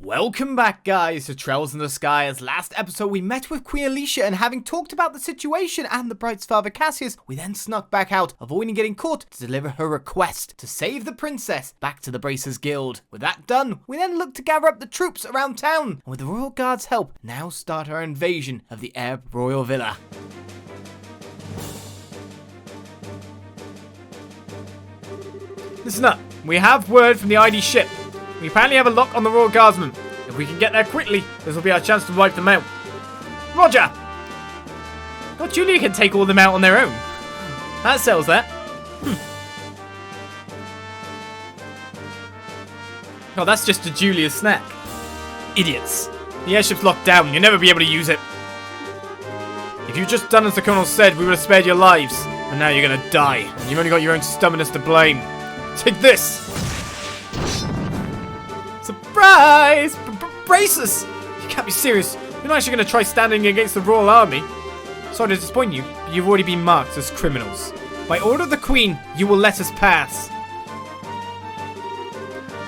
Welcome back, guys, to Trails in the Sky. As last episode we met with Queen Alicia, and having talked about the situation and the Bright's father Cassius, we then snuck back out, avoiding getting caught, to deliver her request to save the princess back to the Bracers Guild. With that done, we then look to gather up the troops around town, and with the Royal Guard's help, now start our invasion of the Erbe Royal Villa. Listen up, we have word from the ID ship. We apparently have a lock on the Royal Guardsmen. If we can get there quickly, this will be our chance to wipe them out. Roger! Well, Julia can take all of them out on their own. That settles that. Oh, that's just a Julia snack. Idiots. The airship's locked down. You'll never be able to use it. If you'd just done as the Colonel said, we would have spared your lives. But now you're gonna die. And you've only got your own stubbornness to blame. Take this! Surprise! Bracers! You can't be serious. You're not actually going to try standing against the Royal Army. Sorry to disappoint you, but you've already been marked as criminals. By order of the Queen, you will let us pass.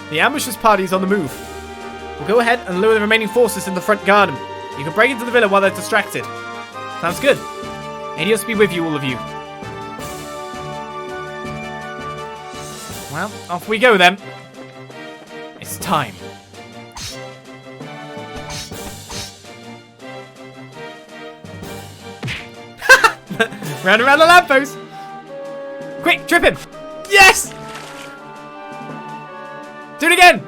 The ambushes party is on the move. We'll go ahead and lure the remaining forces in the front garden. You can break into the villa while they're distracted. Sounds good. Adios be with you, all of you. Well, off we go then. It's time. Round and round the lamppost. Quick, trip him. Yes! Do it again.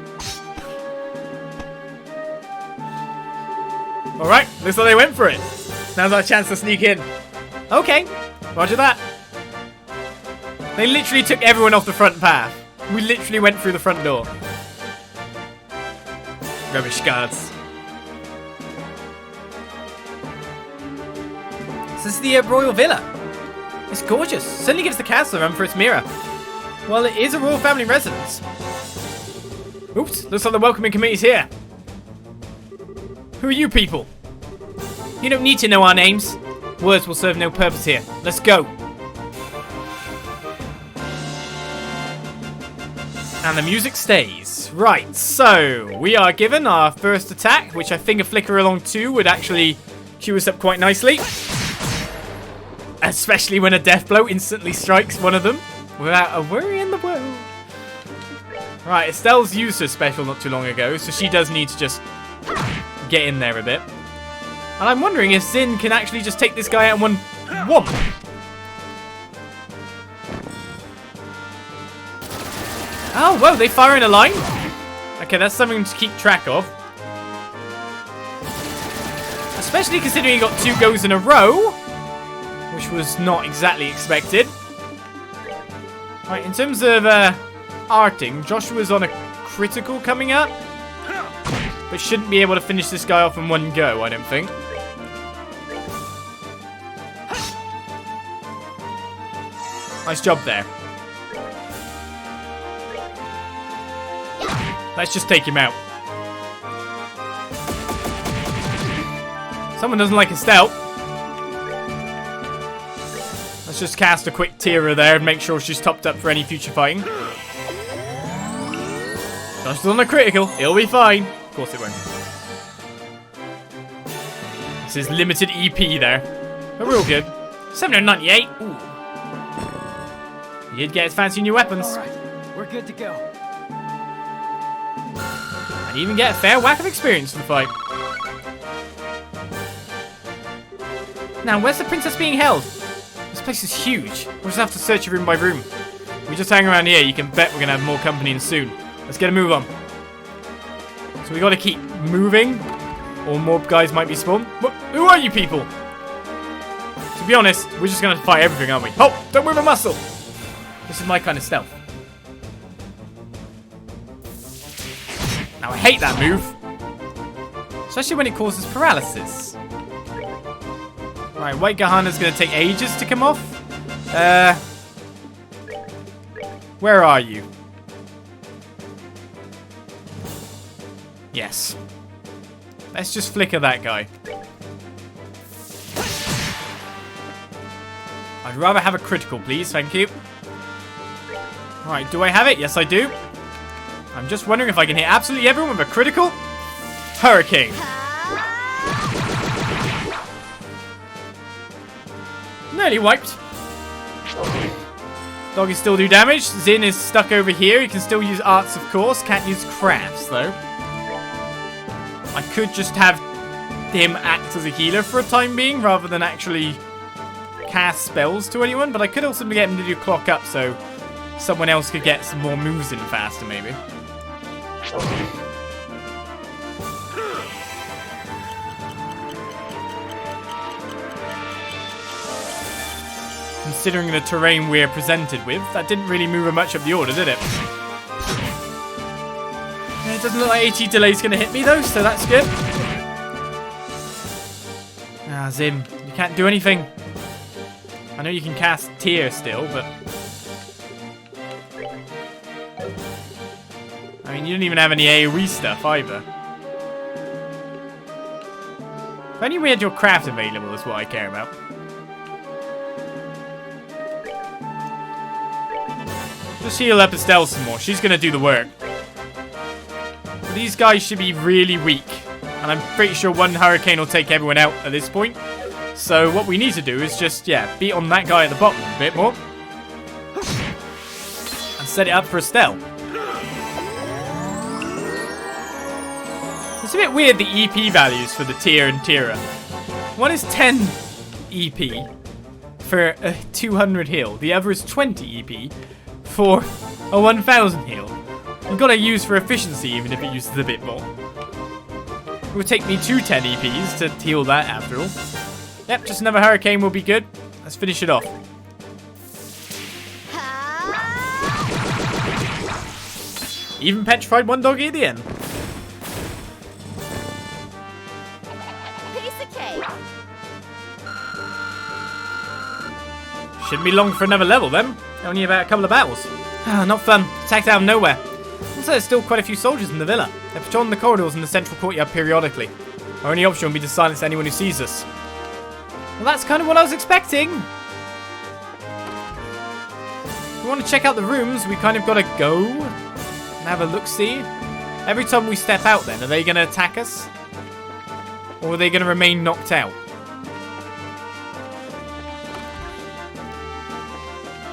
Alright, looks like they went for it. Now's our chance to sneak in. Okay, roger that. They literally took everyone off the front path. We literally went through the front door. Rubbish guards. This is the Erbe Royal Villa. It's gorgeous. Certainly gives the castle a run for its mirror. Well, it is a royal family residence. Oops, looks like the welcoming committee's here. Who are you people? You don't need to know our names. Words will serve no purpose here. Let's go. And the music stays. Right, so we are given our first attack, which I think a flicker along 2 would actually queue us up quite nicely. Especially when a death blow instantly strikes one of them without a worry in the world. Right, Estelle's used her special not too long ago, so she does need to just get in there a bit. And I'm wondering if Zin can actually just take this guy out in one whomp. Oh, whoa, they fire in a line? Okay, that's something to keep track of. Especially considering he got 2 goes in a row, which was not exactly expected. Right, in terms of arting, Joshua's on a critical coming up, but shouldn't be able to finish this guy off in one go, I don't think. Nice job there. Let's just take him out. Someone doesn't like Estelle. Let's just cast a quick Tira there and make sure she's topped up for any future fighting. Just on a critical. It'll be fine. Of course it won't. This is limited EP there. But we're all good. 798. Ooh. He did get his fancy new weapons. Alright, we're good to go. And even get a fair whack of experience for the fight. Now, where's the princess being held? This place is huge. We'll just have to search room by room. If we just hang around here, you can bet we're going to have more company in soon. Let's get a move on. So we got to keep moving, or more guys might be spawned. Who are you people? To be honest, we're just going to fight everything, aren't we? Oh, don't move a muscle. This is my kind of stealth. Now, I hate that move. Especially when it causes paralysis. Right, White Gahana's going to take ages to come off. Where are you? Yes. Let's just flicker that guy. I'd rather have a critical, please. Thank you. Right, do I have it? Yes, I do. I'm just wondering if I can hit absolutely everyone with a critical. Hurricane. Nearly wiped. Doggy still do damage. Zin is stuck over here. He can still use arts, of course. Can't use crafts, though. I could just have him act as a healer for a time being, rather than actually cast spells to anyone. But I could also get him to do clock up, so someone else could get some more moves in faster, maybe. Considering the terrain we're presented with, that didn't really move much up the order, did it? It doesn't look like AT delay's going to hit me, though, so that's good. Ah, Zim, you can't do anything. I know you can cast Tear still, but... I mean, you don't even have any AoE stuff, either. If only we had your craft available is what I care about. Just heal up Estelle some more. She's going to do the work. These guys should be really weak. And I'm pretty sure one hurricane will take everyone out at this point. So what we need to do is just, yeah, beat on that guy at the bottom a bit more. And set it up for Estelle. It's a bit weird, the EP values for the Tier and Tira. One is 10 EP for a 200 heal. The other is 20 EP for a 1000 heal. You've got to use for efficiency even if it uses a bit more. It would take me 2 10 EPs to heal that after all. Yep, just another hurricane will be good. Let's finish it off. Even petrified one doggy at the end. Piece of cake. Shouldn't be long for another level then. Only about a couple of battles. Ah, not fun. Attacked out of nowhere. Also, there's still quite a few soldiers in the villa. They patrol the corridors in the central courtyard periodically. Our only option will be to silence anyone who sees us. Well, that's kind of what I was expecting. If we want to check out the rooms, we kind of got to go and have a look-see. Every time we step out then, are they going to attack us? Or are they going to remain knocked out?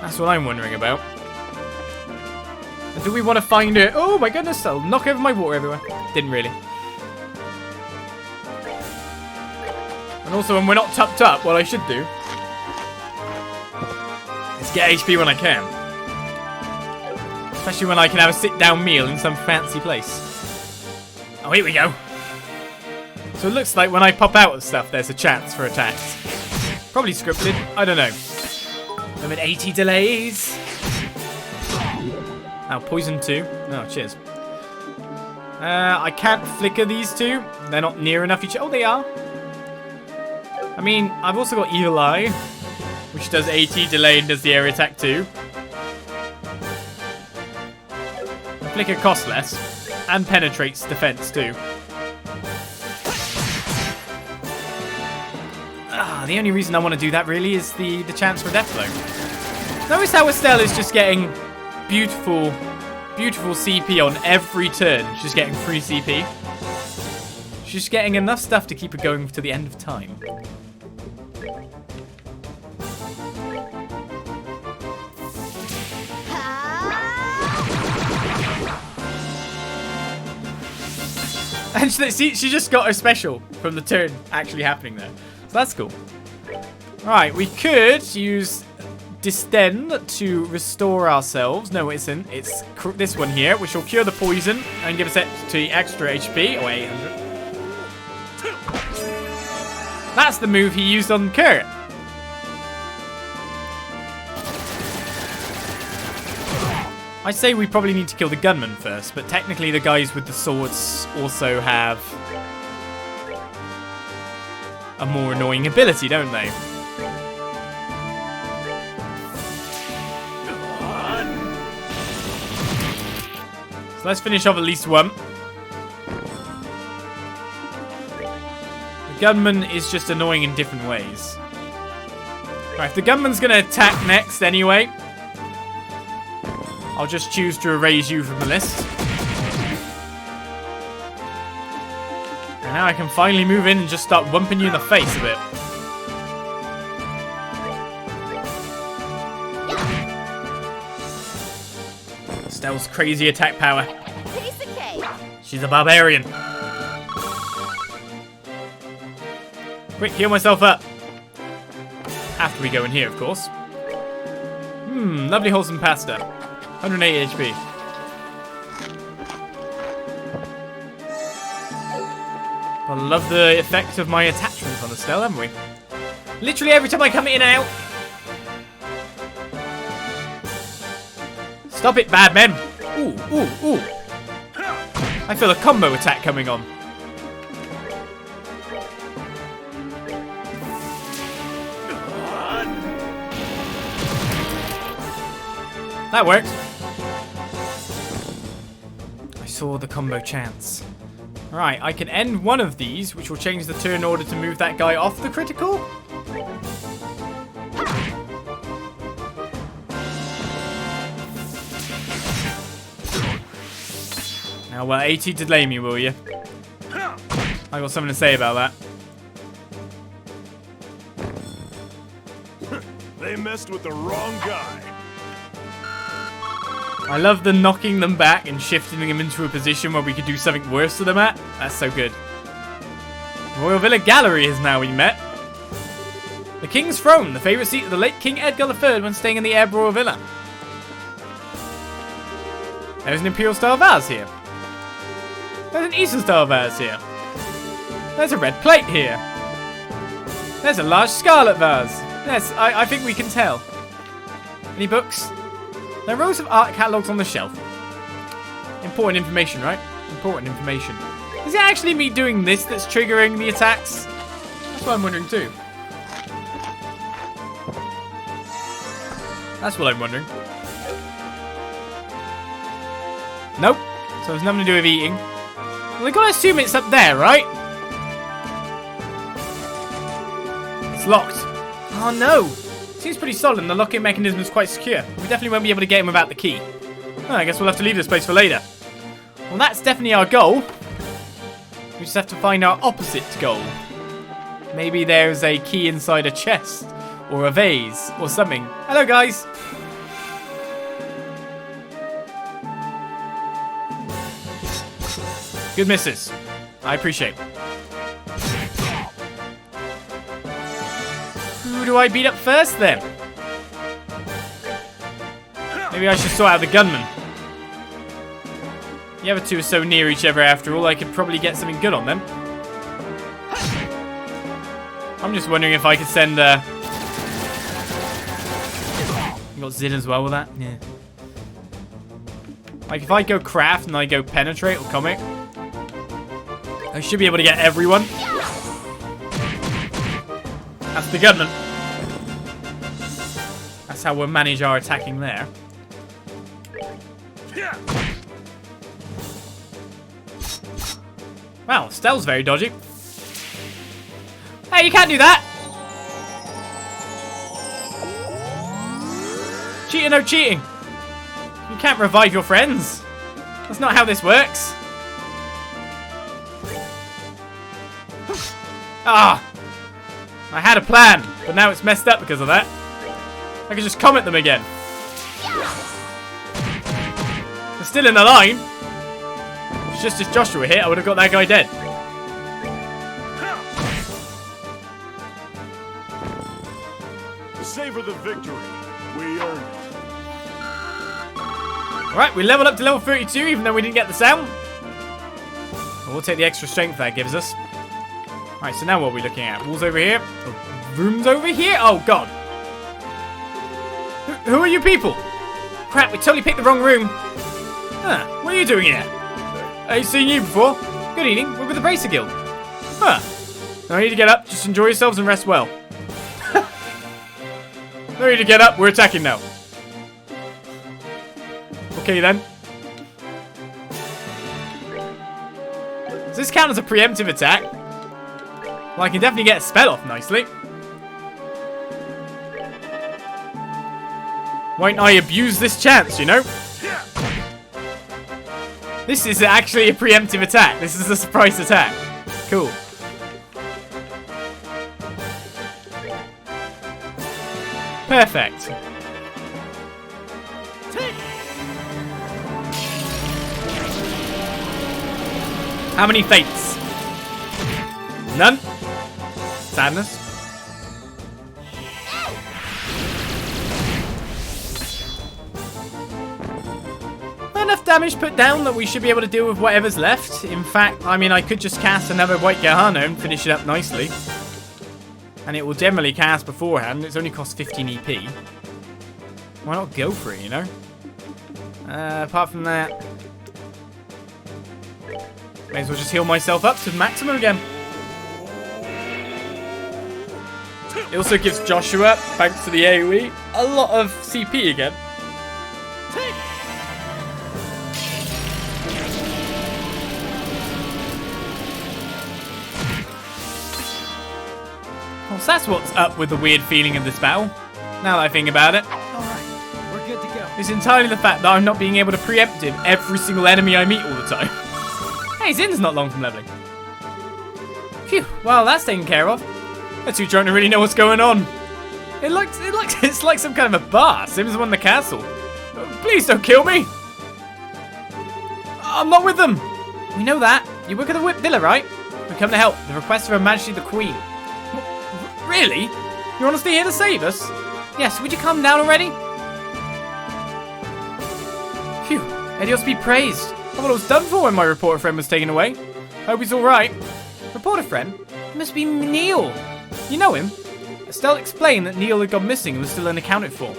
That's what I'm wondering about. And do we want to find it? Oh my goodness, I'll knock over my water everywhere. Didn't really. And also, when we're not topped up, what I should do is get HP when I can. Especially when I can have a sit-down meal in some fancy place. Oh, here we go. So it looks like when I pop out of stuff, there's a chance for attacks. Probably scripted. I don't know. I'm at 80 delays. Oh, poison 2. Oh, cheers. I can't flicker these two. They're not near enough each other. Oh, they are. I mean, I've also got Evil Eye, which does 80 delay and does the area attack too. Flicker costs less and penetrates defense too. The only reason I want to do that really is the chance for death blow. Notice how Estelle is just getting beautiful, beautiful CP on every turn. She's getting free CP. She's getting enough stuff to keep her going to the end of time. And she just got her special from the turn actually happening there. So that's cool. Right, we could use Distend to restore ourselves. No, it isn't. It's this one here, which will cure the poison and give us extra HP. Oh, 800. That's the move he used on Kurt. I say we probably need to kill the gunman first, but technically the guys with the swords also have a more annoying ability, don't they? So let's finish off at least one. The gunman is just annoying in different ways. Right, if the gunman's going to attack next anyway, I'll just choose to erase you from the list. And now I can finally move in and just start wumping you in the face a bit. Estelle's crazy attack power. She's a barbarian. Quick, heal myself up. After we go in here, of course. Lovely wholesome pasta. 108 HP. I love the effect of my attachments on Estelle, haven't we? Literally every time I come in and out. Stop it, bad men. Ooh, ooh, ooh. I feel a combo attack coming on. That worked. I saw the combo chance. Right, I can end one of these, which will change the turn order to move that guy off the critical. Now, well, AT delay me, will you? I got something to say about that. They messed with the wrong guy. I love the knocking them back and shifting them into a position where we could do something worse to them at. That's so good. Royal Villa Gallery has now been met. The King's Throne, the favourite seat of the late King Edgar III when staying in the Erbe Royal Villa. There's an Imperial style vase here. There's an Eastern style vase here. There's a red plate here. There's a large scarlet vase. Yes, I think we can tell. Any books? There are rows of art catalogues on the shelf. Important information, right? Important information. Is it actually me doing this that's triggering the attacks? That's what I'm wondering too. That's what I'm wondering. Nope. So it's nothing to do with eating. Well, I gotta assume it's up there, right? It's locked. Oh no! Seems pretty solid and the locking mechanism is quite secure. We definitely won't be able to get him without the key. Oh, I guess we'll have to leave this place for later. Well, that's definitely our goal. We just have to find our opposite goal. Maybe there's a key inside a chest. Or a vase. Or something. Hello, guys. Good misses. I appreciate it. Who do I beat up first, then? Maybe I should sort out the gunman. The other two are so near each other after all, I could probably get something good on them. I'm just wondering if I could send, You got Zin as well with that? Yeah. Like, if I go craft and I go penetrate or comic, I should be able to get everyone. That's the gunman. That's how we'll manage our attacking there. Wow, Estelle's very dodgy. Hey, you can't do that! Cheating, no cheating! You can't revive your friends. That's not how this works. Ah! I had a plan, but now it's messed up because of that. I could just comet them again. They're still in the line. It's just if Joshua hit, I would have got that guy dead. Savor the victory. We earned it. Alright, we leveled up to level 32 even though we didn't get the sound. We'll take the extra strength that gives us. Alright, so now what are we looking at? Walls over here? Rooms over here? Oh, God. Who are you people? Crap, we totally picked the wrong room. Huh, what are you doing here? I've seen you before. Good evening, we're with the Bracer Guild. Huh. No need to get up, just enjoy yourselves and rest well. No need to get up, we're attacking now. Okay then. Does this count as a preemptive attack? Well, I can definitely get a spell off nicely. Why don't I abuse this chance, you know? This is actually a preemptive attack. This is a surprise attack. Cool. Perfect. How many fates? None. Sadness. Enough damage put down that we should be able to deal with whatever's left. In fact, I mean, I could just cast another White Gahana and finish it up nicely. And it will generally cast beforehand. It's only cost 15 EP. Why not go for it, you know? Apart from that, may as well just heal myself up to the maximum again. It also gives Joshua, thanks to the AoE, a lot of CP again. Well, so that's what's up with the weird feeling of this battle. Now that I think about it. Alright, we're good to go. It's entirely the fact that I'm not being able to preempt him every single enemy I meet all the time. Hey, Zin's not long from leveling. Phew, well, that's taken care of. The two don't really know what's going on. It's like some kind of a bar. Sim's won the castle. Please don't kill me. I'm not with them. We know that. You work at the Whip Villa, right? We come to help. The request of Her Majesty the Queen. Really? You're honestly here to save us? Yes, would you calm down already? Phew, Edios be praised. I thought I was done for when my reporter friend was taken away. Hope he's alright. Reporter friend? It must be Neil. You know him? Estelle explained that Neil had gone missing and was still unaccounted for.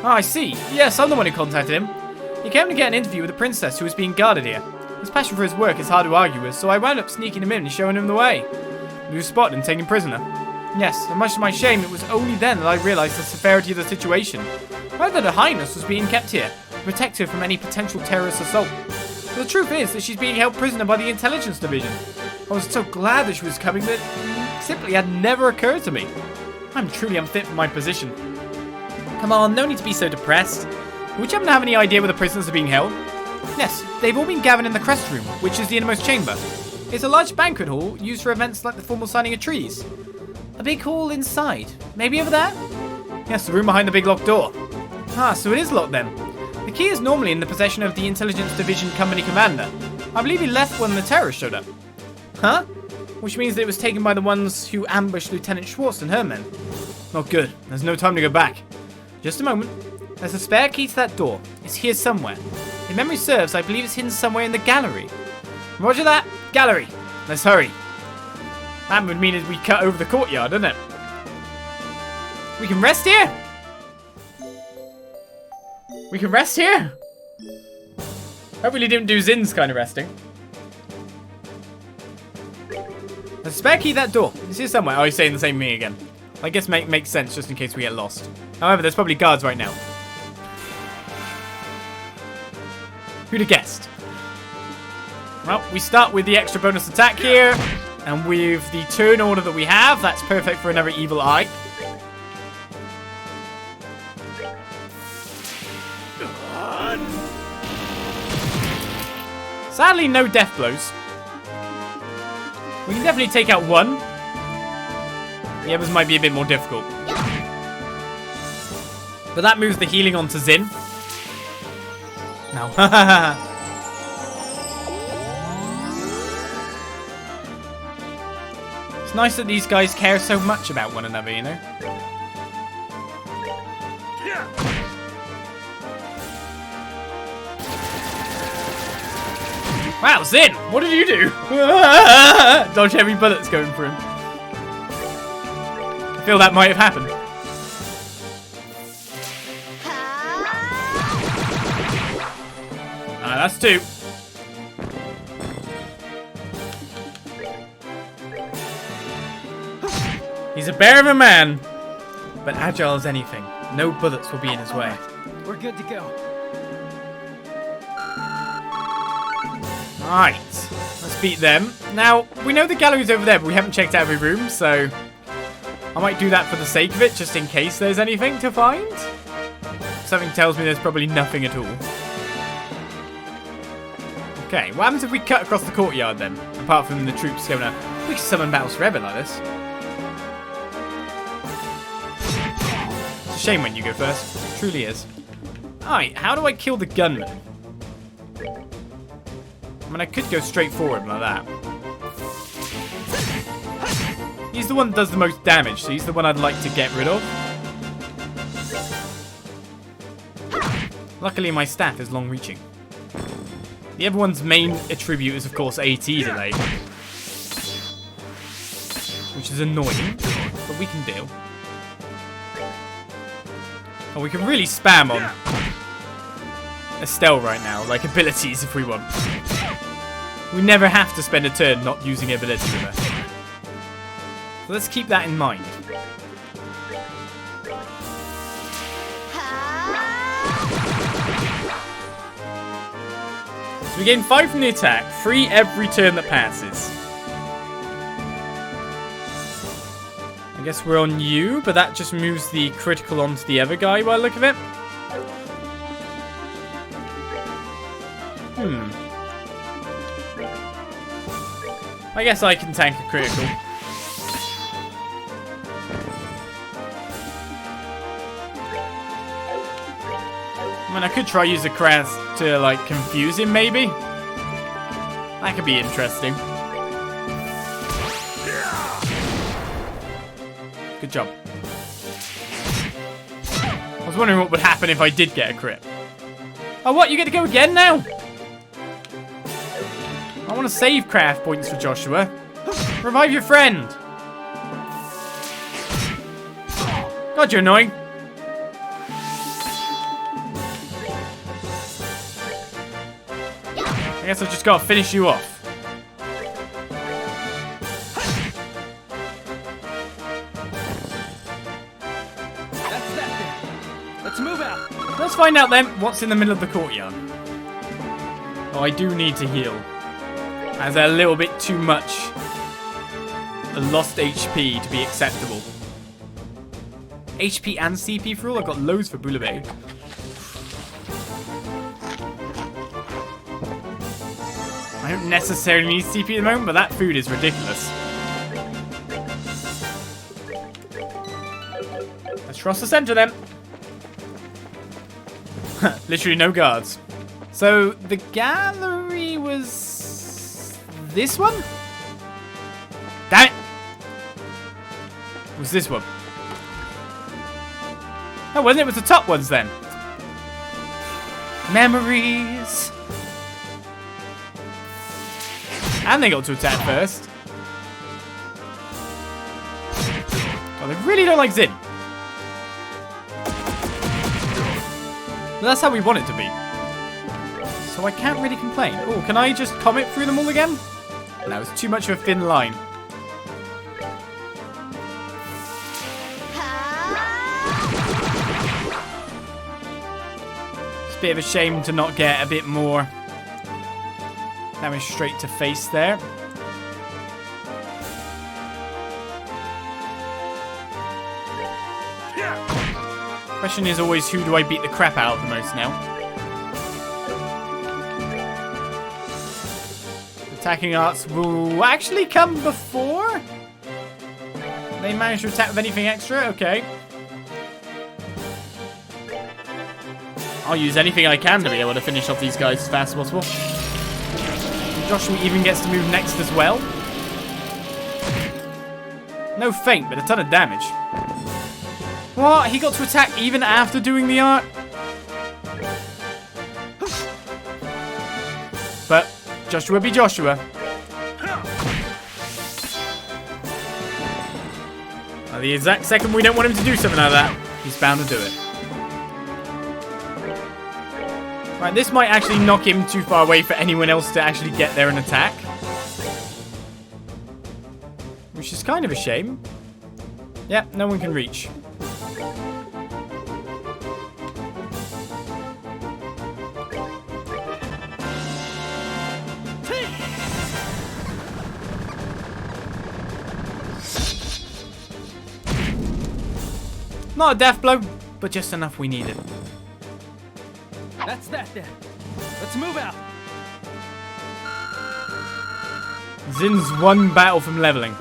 Ah, I see. Yes, I'm the one who contacted him. He came to get an interview with the princess who was being guarded here. His passion for his work is hard to argue with, so I wound up sneaking him in and showing him the way. He was spotted and taken prisoner. Yes, and much to my shame, it was only then that I realised the severity of the situation. I heard that Her Highness was being kept here to protect her from any potential terrorist assault. But the truth is that she's being held prisoner by the intelligence division. I was so glad that she was coming that it simply had never occurred to me. I'm truly unfit for my position. Come on, no need to be so depressed. Would you happen to have any idea where the prisoners are being held? Yes, they've all been gathered in the Crest Room, which is the innermost chamber. It's a large banquet hall used for events like the formal signing of trees. A big hall inside. Maybe over there? Yes, the room behind the big locked door. Ah, so it is locked then. The key is normally in the possession of the Intelligence Division Company Commander. I believe he left when the terrorists showed up. Huh? Which means that it was taken by the ones who ambushed Lieutenant Schwartz and her men. Not good. There's no time to go back. Just a moment. There's a spare key to that door. It's here somewhere. If memory serves, I believe it's hidden somewhere in the gallery. Roger that. Gallery. Let's hurry. That would mean we cut over the courtyard, doesn't it? We can rest here? We can rest here? Hopefully didn't do Zin's kind of resting. There's a spare key to that door. It's here somewhere. Oh, he's saying the same thing again. I guess makes sense just in case we get lost. However, there's probably guards right now. Who'd have guessed? Well, we start with the extra bonus attack here. And with the turn order that we have, that's perfect for another evil eye. Sadly, no death blows. We can definitely take out one. The others might be a bit more difficult. But that moves the healing onto Zin. No. It's nice that these guys care so much about one another, you know? Wow, Zin! What did you do? Dodge every bullet that's going through him. I feel that might have happened. That's two. He's a bear of a man, but agile as anything. No bullets will be in his way. We're good to go. Alright, let's beat them. Now, we know the gallery's over there, but we haven't checked out every room, so I might do that for the sake of it, just in case there's anything to find. Something tells me there's probably nothing at all. Okay, what happens if we cut across the courtyard then? Apart from the troops going up. We can summon battles forever like this. It's a shame when you go first. It truly is. Alright, how do I kill the gunman? I mean, I could go straight forward like that. He's the one that does the most damage, so he's the one I'd like to get rid of. Luckily, my staff is long-reaching. The other one's main attribute is, of course, AT delay. Which is annoying, but we can deal. Oh, we can really spam on Estelle right now, like abilities if we want. We never have to spend a turn not using ability with her. So let's keep that in mind. So we gain 5 from the attack, 3 every turn that passes. I guess we're on you, but that just moves the critical onto the other guy by the look of it. I guess I can tank a critical. I mean, I could try use the crest to, like, confuse him, maybe. That could be interesting. Good job. I was wondering what would happen if I did get a crit. Oh, what? You get to go again now? I want to save craft points for Joshua. Revive your friend. God, you're annoying. I guess I've just got to finish you off. That's that then. Let's move out. Let's find out then what's in the middle of the courtyard. Oh, I do need to heal. As a little bit too much lost HP to be acceptable. HP and CP for all? I've got loads for Boulebe. I don't necessarily need CP at the moment, but that food is ridiculous. Let's cross the center then. Literally no guards. So the gallery was this one? Damn it! It was this one. Oh, wasn't it? It was the top ones then. Memories. And they got to attack first. Oh, they really don't like Zin. But that's how we want it to be. So I can't really complain. Oh, can I just comet through them all again? No, it's too much of a thin line. It's a bit of a shame to not get a bit more damage straight to face there. Question is always, who do I beat the crap out of the most now? Attacking arts will actually come before they manage to attack with anything extra. Okay. I'll use anything I can to be able to finish off these guys as fast as possible. Joshua even gets to move next as well. No feint, but a ton of damage. What? He got to attack even after doing the art? But Joshua be Joshua. At the exact second we don't want him to do something like that, he's bound to do it. Right, this might actually knock him too far away for anyone else to actually get there and attack. Which is kind of a shame. Yep, no one can reach. Not a death blow, but just enough we needed. That's that then. Let's move out. Zin's one battle from leveling.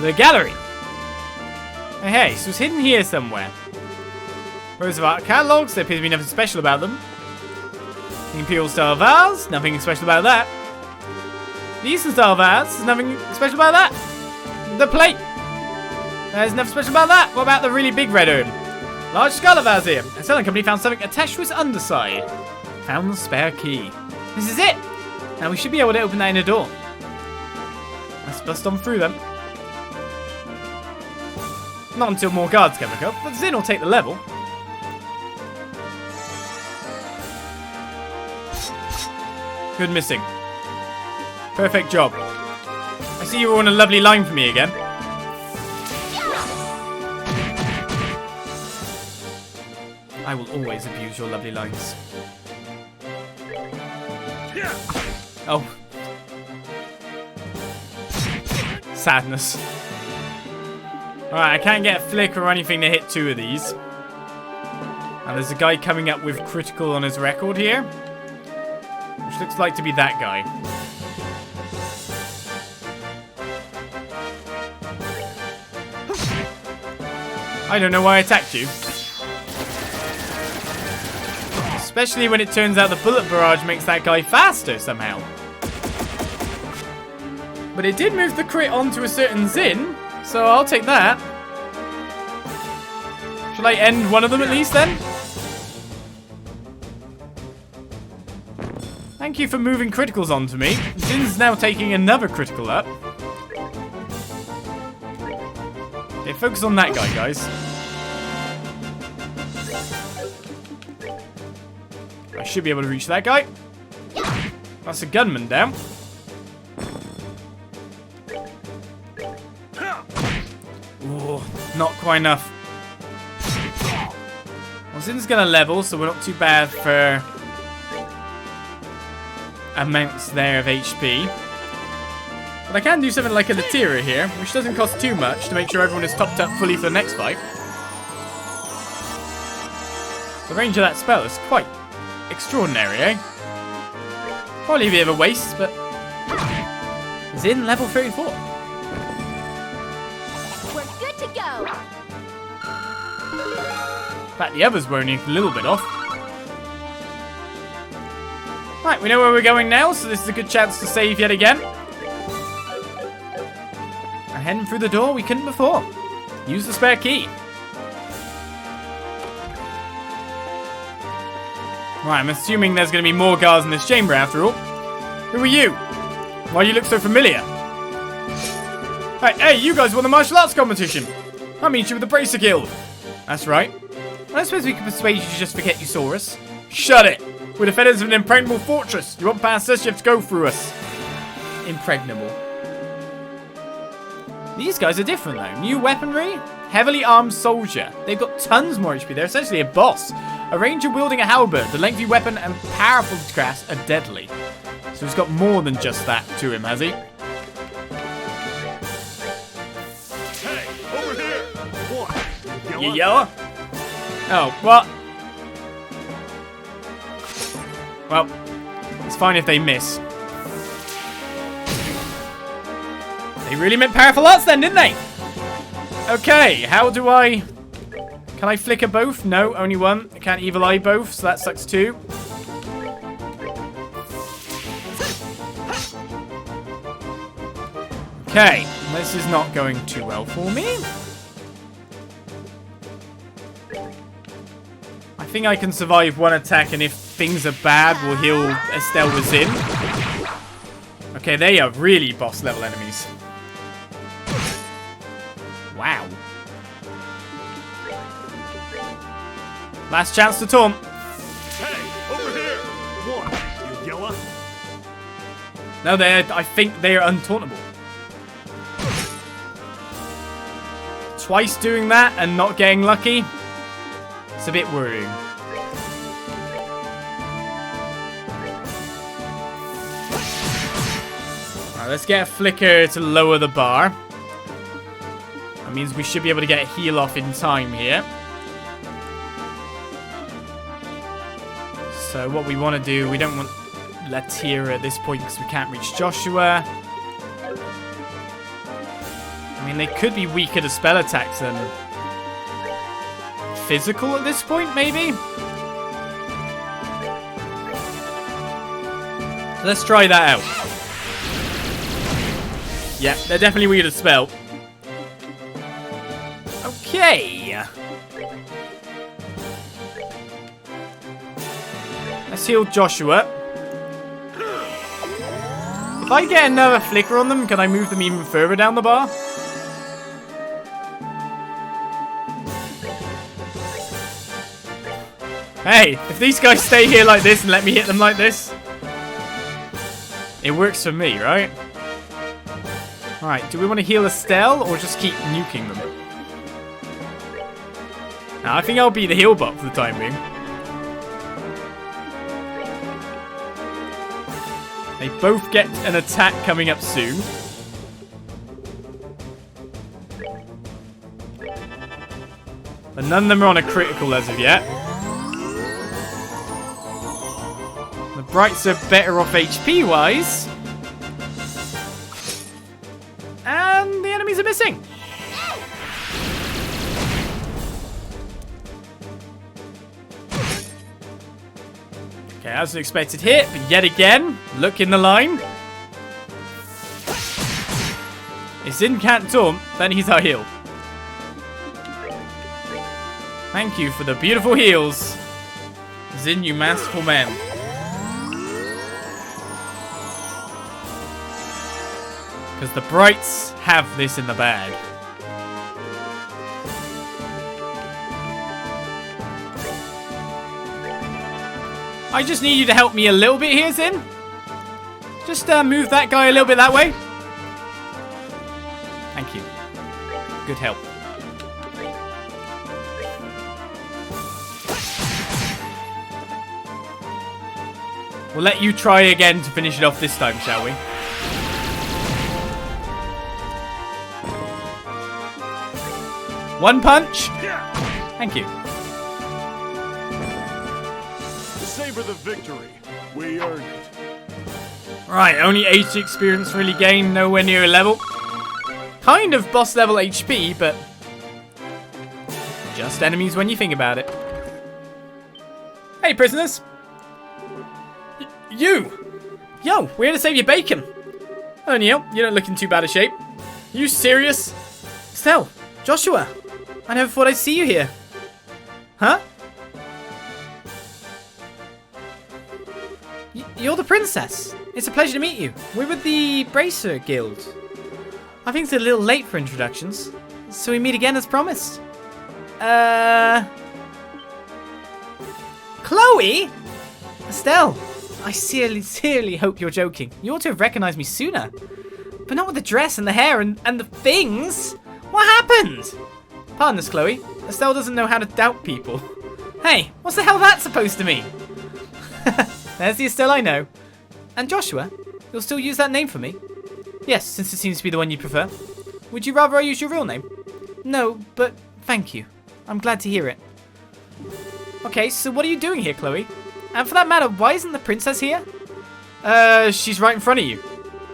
The gallery. Oh, hey, so it's hidden here somewhere. Rows of art catalogues, there appears to be nothing special about them. The Imperial style vase, nothing special about that. The Eastern style vase, there's nothing special about that. The plate, there's nothing special about that. What about the really big red urn? Large scarlet vase here. A selling company found something attached to its underside. Found the spare key. This is it. Now we should be able to open that inner door. Let's bust on through them. Not until more guards come up, but Zin will take the level. Good missing. Perfect job. I see you were on a lovely line for me again. I will always abuse your lovely lines. Oh. Sadness. Alright, I can't get a flick or anything to hit 2 of these. And there's a guy coming up with critical on his record here. Which looks like to be that guy. I don't know why I attacked you. Especially when it turns out the bullet barrage makes that guy faster somehow. But it did move the crit onto a certain Zin, so I'll take that. Shall I end one of them at least then? Thank you for moving criticals onto me. Zin's now taking another critical up. Okay, focus on that guy, guys. I should be able to reach that guy. That's a gunman down. Ooh, not quite enough. Well, Zin's gonna level, so we're not too bad for amounts there of HP. But I can do something like a Latira here, which doesn't cost too much to make sure everyone is topped up fully for the next fight. The range of that spell is quite extraordinary, eh? Probably a bit of a waste, but Zin level 34. We're good to go. In fact, the others were only a little bit off. Right, we know where we're going now, so this is a good chance to save yet again. And heading through the door we couldn't before. Use the spare key. Right, I'm assuming there's going to be more guards in this chamber after all. Who are you? Why do you look so familiar? Hey, you guys won the martial arts competition. I meet you with the Bracer Guild. That's right. I don't suppose we can persuade you to just forget you saw us. Shut it. We're defenders of an impregnable fortress. You want past us, you have to go through us. Impregnable. These guys are different though. New weaponry, heavily armed soldier. They've got tons more HP. They're essentially a boss. A ranger wielding a halberd. The lengthy weapon and powerful grasp are deadly. So he's got more than just that to him, has he? Hey, over here! What? You yeller? Oh, what? Well, it's fine if they miss. They really meant powerful arts then, didn't they? Okay, how do I... Can I flicker both? No, only one. I can't evil eye both, so that sucks too. Okay, this is not going too well for me. I think I can survive one attack, and if things are bad, we'll heal Estelle with Zin. Okay, they are really boss level enemies. Wow. Last chance to taunt. Hey, over here! What? You yella? No, I think they are untauntable. Twice doing that and not getting lucky. It's a bit worrying. Right, let's get a flicker to lower the bar. That means we should be able to get a heal off in time here. So what we want to do, we don't want Latira at this point because we can't reach Joshua. I mean, they could be weaker to spell attacks than physical at this point, maybe? Let's try that out. Yeah, they're definitely weaker to spell. Okay. Let's heal Joshua. If I get another flicker on them, can I move them even further down the bar? Hey, if these guys stay here like this and let me hit them like this, it works for me, right? Alright, do we want to heal Estelle or just keep nuking them? Now, I think I'll be the heal bot for the time being. They both get an attack coming up soon. But none of them are on a critical as of yet. The Brights are better off HP-wise. And the enemies are missing. Okay, as an expected hit, but yet again, look in the line. If Zin can't taunt, then he's our heal. Thank you for the beautiful heals, Zin, you masterful man. Because the Brights have this in the bag. I just need you to help me a little bit here, Zin. Just move that guy a little bit that way. Thank you. Good help. We'll let you try again to finish it off this time, shall we? One punch. Thank you. Savor the victory. We earned it. Right, only 80 experience really gained, nowhere near a level. Kind of boss level HP, but just enemies when you think about it. Hey, prisoners. You! Yo, we're here to save your bacon. Oh, Neil, you don't look in too bad a shape. You serious? Estelle, Joshua, I never thought I'd see you here. Huh? You're the princess. It's a pleasure to meet you. We're with the Bracer Guild. I think it's a little late for introductions, so we meet again as promised. Chloe? Estelle, I sincerely hope you're joking. You ought to have recognized me sooner. But not with the dress and the hair and the things. What happened? Pardon us, Chloe. Estelle doesn't know how to doubt people. Hey, what's the hell that supposed to mean? There's the Estelle I know. And Joshua, you'll still use that name for me? Yes, since it seems to be the one you prefer. Would you rather I use your real name? No, but thank you. I'm glad to hear it. Okay, so what are you doing here, Chloe? And for that matter, why isn't the princess here? She's right in front of you.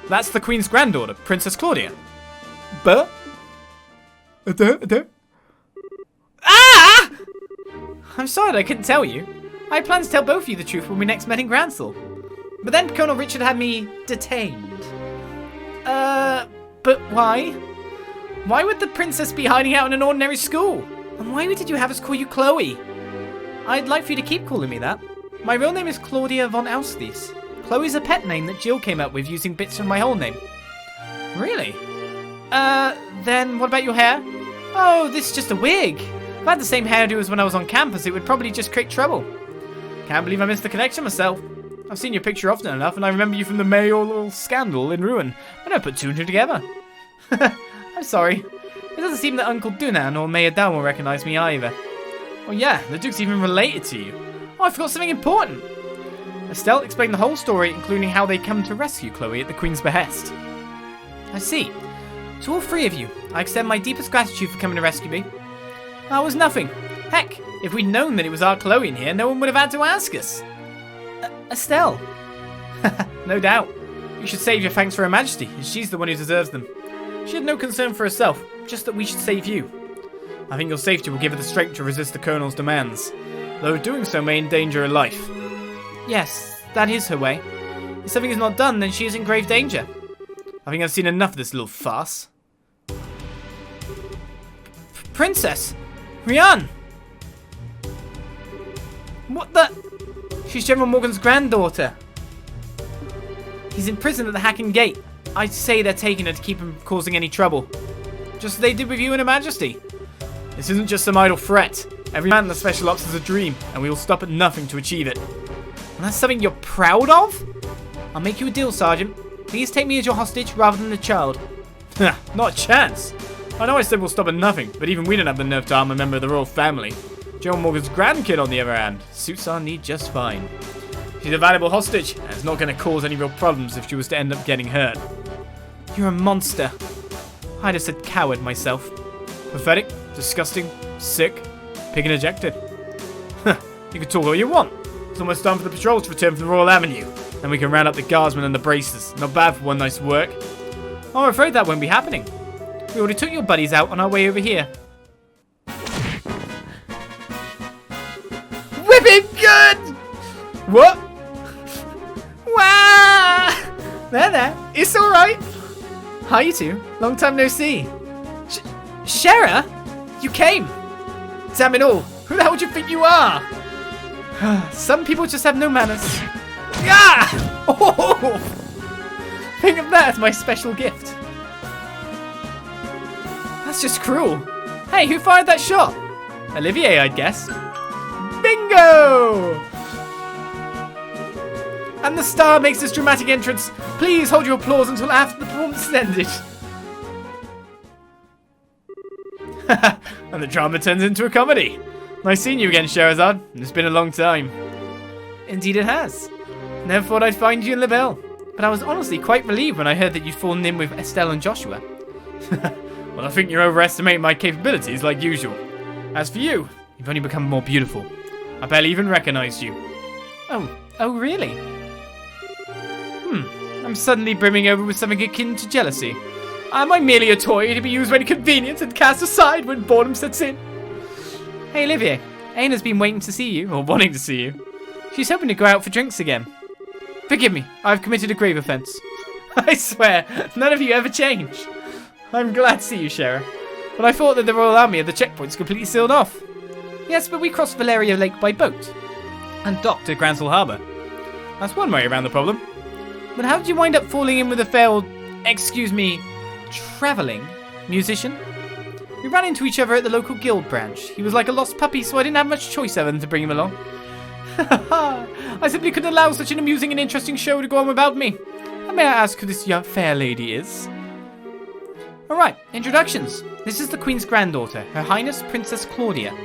That's the queen's granddaughter, Princess Klaudia. But? Ah! I'm sorry that I couldn't tell you. I had planned to tell both of you the truth when we next met in Gransel. But then Colonel Richard had me detained. But why? Why would the princess be hiding out in an ordinary school? And why did you have us call you Chloe? I'd like for you to keep calling me that. My real name is Klaudia von Austhis. Chloe's a pet name that Jill came up with using bits of my whole name. Really? Then what about your hair? Oh, this is just a wig. If I had the same hairdo as when I was on campus, it would probably just create trouble. Can't believe I missed the connection myself. I've seen your picture often enough, and I remember you from the mayoral scandal in Ruin. I don't put two and two together. I'm sorry. It doesn't seem that Uncle Dunan or Mayor Dan will recognize me either. Oh yeah, the Duke's even related to you. Oh, I forgot something important. Estelle explained the whole story, including how they come to rescue Chloe at the Queen's behest. I see. To all three of you, I extend my deepest gratitude for coming to rescue me. That was nothing. Heck, if we'd known that it was our Chloe in here, no one would have had to ask us. Estelle. no doubt. You should save your thanks for Her Majesty, as she's the one who deserves them. She had no concern for herself, just that we should save you. I think your safety will give her the strength to resist the Colonel's demands, though doing so may endanger her life. Yes, that is her way. If something is not done, then she is in grave danger. I think I've seen enough of this little farce. Princess! Rian! What the? She's General Morgan's granddaughter. He's in prison at the Hacking Gate. I'd say they're taking her to keep him from causing any trouble. Just as they did with you and Her Majesty. This isn't just some idle threat. Every man in the Special Ops has a dream, and we will stop at nothing to achieve it. And that's something you're proud of? I'll make you a deal, Sergeant. Please take me as your hostage rather than a child. Not a chance. I know I said we'll stop at nothing, but even we don't have the nerve to harm a member of the royal family. General Morgan's grandkid, on the other hand, suits our need just fine. She's a valuable hostage, and it's not going to cause any real problems if she was to end up getting hurt. You're a monster. I'd have said coward myself. Pathetic, disgusting, sick, pig and ejected. You can talk all you want. It's almost time for the patrol to return from the Royal Avenue. Then we can round up the guardsmen and the braces. Not bad for one night's work. I'm afraid that won't be happening. We already took your buddies out on our way over here. Whip him good! What? Wow! There. It's alright. Hi, you two. Long time no see. Shara? You came. Damn it all. Who the hell do you think you are? Some people just have no manners. Ah! Oh! Think of that as my special gift. That's just cruel. Hey, who fired that shot? Olivier, I'd guess. Bingo! And the star makes this dramatic entrance. Please hold your applause until after the performance is ended. And the drama turns into a comedy. Nice seeing you again, Scheherazade. It's been a long time. Indeed it has. Never thought I'd find you in Labelle. But I was honestly quite relieved when I heard that you'd fallen in with Estelle and Joshua. Well, I think you're overestimating my capabilities like usual. As for you, you've only become more beautiful. I barely even recognized you. Oh really? I'm suddenly brimming over with something akin to jealousy. Am I merely a toy to be used when convenient and cast aside when boredom sets in? Hey Olivier, Aina's been waiting to see you, or wanting to see you. She's hoping to go out for drinks again. Forgive me, I've committed a grave offence. I swear, none of you ever change. I'm glad to see you, Shara. But I thought that the Royal Army had the checkpoints completely sealed off. Yes, but we crossed Valeria Lake by boat. And docked at Gransell Harbour. That's one way around the problem. But how did you wind up falling in with a failed, travelling musician? We ran into each other at the local guild branch. He was like a lost puppy, so I didn't have much choice other than to bring him along. I simply couldn't allow such an amusing and interesting show to go on without me. And may I ask who this young fair lady is? Alright, introductions. This is the Queen's granddaughter, Her Highness Princess Klaudia.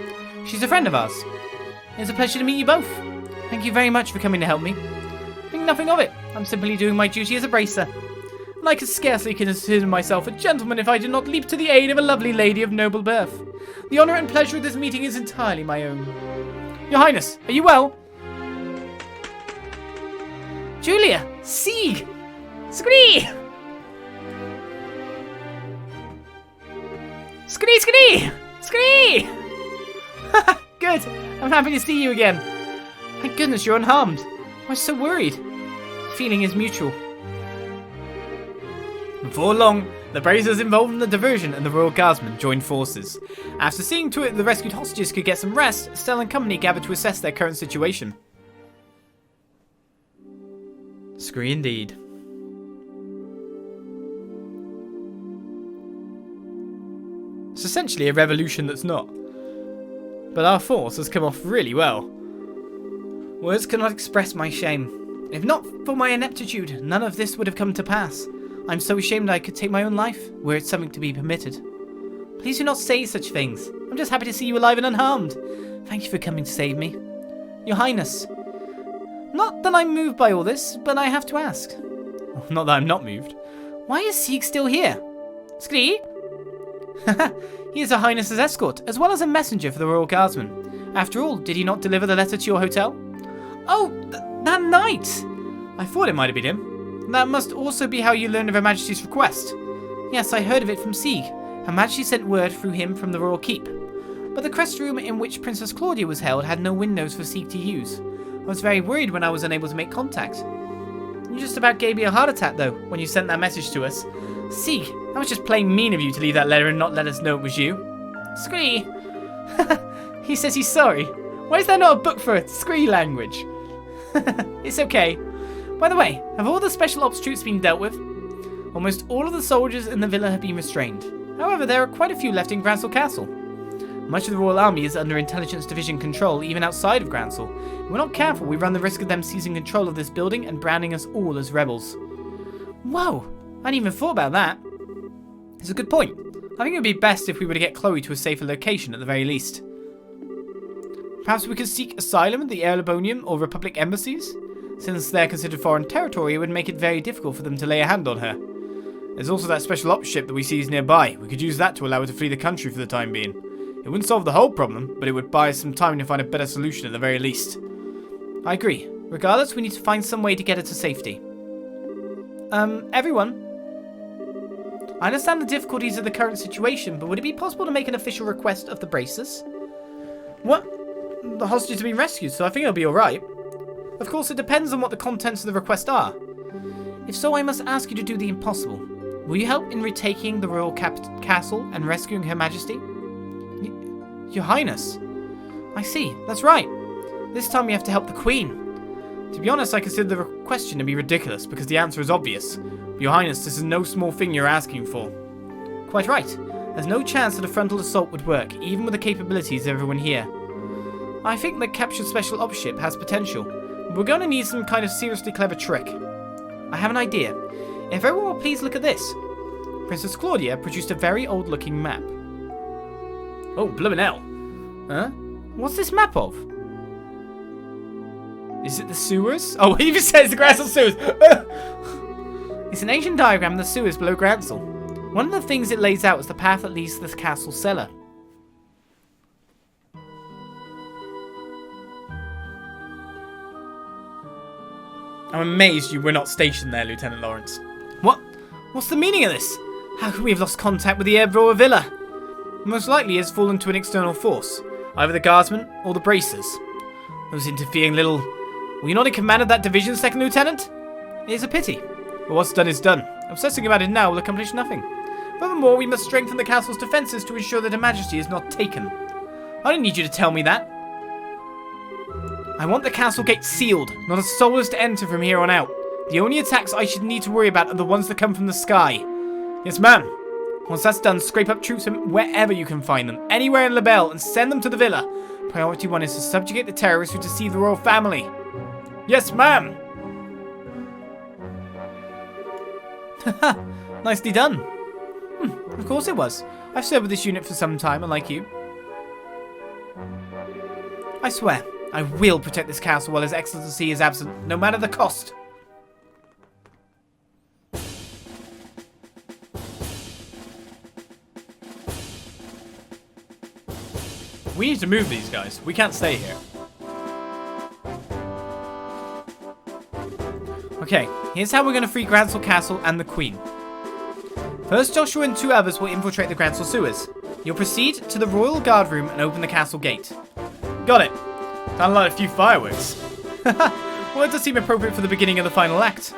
She's a friend of ours. It's a pleasure to meet you both. Thank you very much for coming to help me. Think nothing of it. I'm simply doing my duty as a bracer. And I could scarcely consider myself a gentleman if I did not leap to the aid of a lovely lady of noble birth. The honour and pleasure of this meeting is entirely my own. Your Highness, are you well? Julia! See! Scree! Scree! Scree! Scree! Good! I'm happy to see you again. Thank goodness you're unharmed. I was so worried. The feeling is mutual. Before long, the bracers involved in the diversion and the Royal Guardsmen joined forces. After seeing to it the rescued hostages could get some rest, Estelle and company gathered to assess their current situation. Scree indeed. It's essentially a revolution that's not. But our force has come off really well. Words cannot express my shame. If not for my ineptitude, none of this would have come to pass. I'm so ashamed I could take my own life, were it something to be permitted. Please do not say such things. I'm just happy to see you alive and unharmed. Thank you for coming to save me. Your Highness. Not that I'm moved by all this, but I have to ask. Not that I'm not moved. Why is Sieg still here? Scree? He is Her Highness's escort, as well as a messenger for the Royal Guardsmen. After all, did he not deliver the letter to your hotel? Oh, that night! I thought it might have been him. That must also be how you learned of Her Majesty's request. Yes, I heard of it from Sieg. Her Majesty sent word through him from the royal keep. But the crest room in which Princess Klaudia was held had no windows for Sieg to use. I was very worried when I was unable to make contact. You just about gave me a heart attack, though, when you sent that message to us. Sieg, that was just plain mean of you to leave that letter and not let us know it was you. Scree! He says he's sorry. Why is there not a book for it? Scree language. It's okay. By the way, have all the special ops troops been dealt with? Almost all of the soldiers in the villa have been restrained. However, there are quite a few left in Gransel Castle. Much of the Royal Army is under Intelligence Division control, even outside of Gransel. If we're not careful, we run the risk of them seizing control of this building and branding us all as rebels. Whoa! I hadn't even thought about that. It's a good point. I think it would be best if we were to get Chloe to a safer location at the very least. Perhaps we could seek asylum at the Erlebonium or Republic embassies? Since they're considered foreign territory, it would make it very difficult for them to lay a hand on her. There's also that special ops ship that we see is nearby. We could use that to allow her to flee the country for the time being. It wouldn't solve the whole problem, but it would buy us some time to find a better solution at the very least. I agree. Regardless, we need to find some way to get her to safety. Everyone. I understand the difficulties of the current situation, but would it be possible to make an official request of the bracers? What? The hostages have been rescued, so I think it'll be alright. Of course, it depends on what the contents of the request are. If so, I must ask you to do the impossible. Will you help in retaking the royal castle and rescuing Her Majesty? Your Highness. I see, that's right. This time you have to help the Queen. To be honest, I consider the question to be ridiculous because the answer is obvious. But Your Highness, this is no small thing you're asking for. Quite right. There's no chance that a frontal assault would work, even with the capabilities of everyone here. I think the captured special ops ship has potential, but we're going to need some kind of seriously clever trick. I have an idea. If everyone will please look at this. Princess Klaudia produced a very old-looking map. Oh, bloomin' hell. Huh? What's this map of? Is it the sewers? Oh, he even says the Gransel sewers. It's an ancient diagram of the sewers below Gransel. One of the things it lays out is the path that leads to this castle cellar. I'm amazed you were not stationed there, Lieutenant Lawrence. What? What's the meaning of this? How could we have lost contact with the Erbe Royal Villa? Most likely has fallen to an external force, either the guardsmen or the bracers. Those interfering little... Were you not in command of that division, Second Lieutenant? It is a pity, but what's done is done. Obsessing about it now will accomplish nothing. Furthermore, we must strengthen the castle's defences to ensure that Her Majesty is not taken. I don't need you to tell me that. I want the castle gate sealed. Not a soul is to enter from here on out. The only attacks I should need to worry about are the ones that come from the sky. Yes, ma'am. Once that's done, scrape up troops from wherever you can find them, anywhere in Labelle, and send them to the villa. Priority 1 is to subjugate the terrorists who deceive the royal family. Yes, ma'am. Haha, nicely done. Of course it was. I've served with this unit for some time, unlike you. I swear, I will protect this castle while His Excellency is absent, no matter the cost. We need to move these guys. We can't stay here. Okay, here's how we're going to free Gransel Castle and the Queen. First, Joshua and 2 others will infiltrate the Gransel sewers. You'll proceed to the Royal Guard Room and open the castle gate. Got it. Sounded like a few fireworks. Well, it does seem appropriate for the beginning of the final act.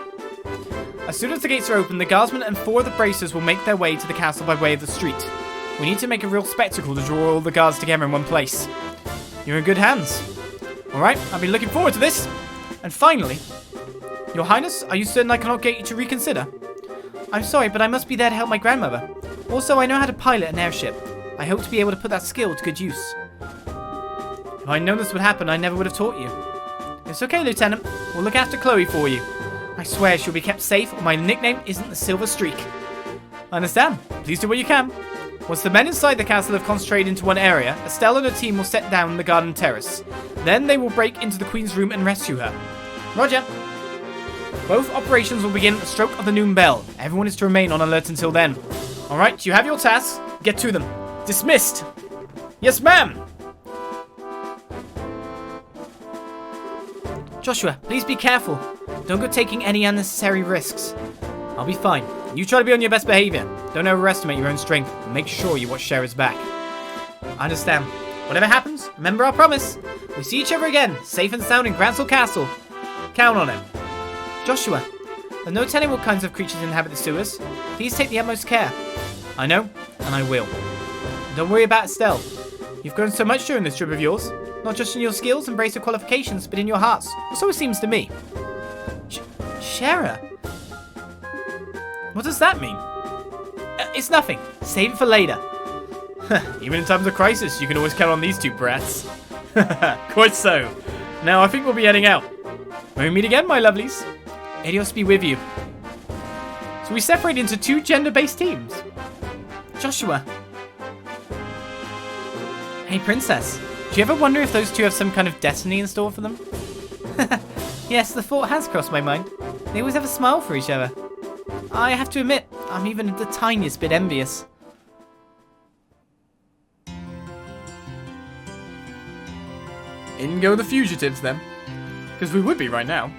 As soon as the gates are open, the guardsmen and 4 of the bracers will make their way to the castle by way of the street. We need to make a real spectacle to draw all the guards together in one place. You're in good hands. Alright, I've been looking forward to this. And finally, Your Highness, are you certain I cannot get you to reconsider? I'm sorry, but I must be there to help my grandmother. Also, I know how to pilot an airship. I hope to be able to put that skill to good use. If I'd known this would happen, I never would have taught you. It's okay, Lieutenant. We'll look after Chloe for you. I swear she'll be kept safe, or my nickname isn't the Silver Streak. I understand. Please do what you can. Once the men inside the castle have concentrated into one area, Estelle and her team will set down the garden terrace. Then they will break into the Queen's room and rescue her. Roger. Both operations will begin at the stroke of the noon bell. Everyone is to remain on alert until then. Alright, you have your tasks. Get to them. Dismissed. Yes, ma'am. Joshua, please be careful. Don't go taking any unnecessary risks. I'll be fine. You try to be on your best behavior. Don't overestimate your own strength. And make sure you watch Shera's back. I understand. Whatever happens, remember our promise. We see each other again, safe and sound in Gransel Castle. Count on it. Joshua, there's no telling what kinds of creatures inhabit the sewers. Please take the utmost care. I know, and I will. Don't worry about Estelle. You've grown so much during this trip of yours. Not just in your skills and bracer qualifications, but in your hearts. Or so it seems to me. Shera? What does that mean? It's nothing. Save it for later. Even in times of crisis, you can always count on these two brats. Quite so. Now, I think we'll be heading out. When we meet again, my lovelies. Adios be with you. So we separate into two gender-based teams. Joshua. Hey, Princess. Do you ever wonder if those two have some kind of destiny in store for them? Yes, the thought has crossed my mind. They always have a smile for each other. I have to admit, I'm even the tiniest bit envious. In go the fugitives, then. Because we would be right now.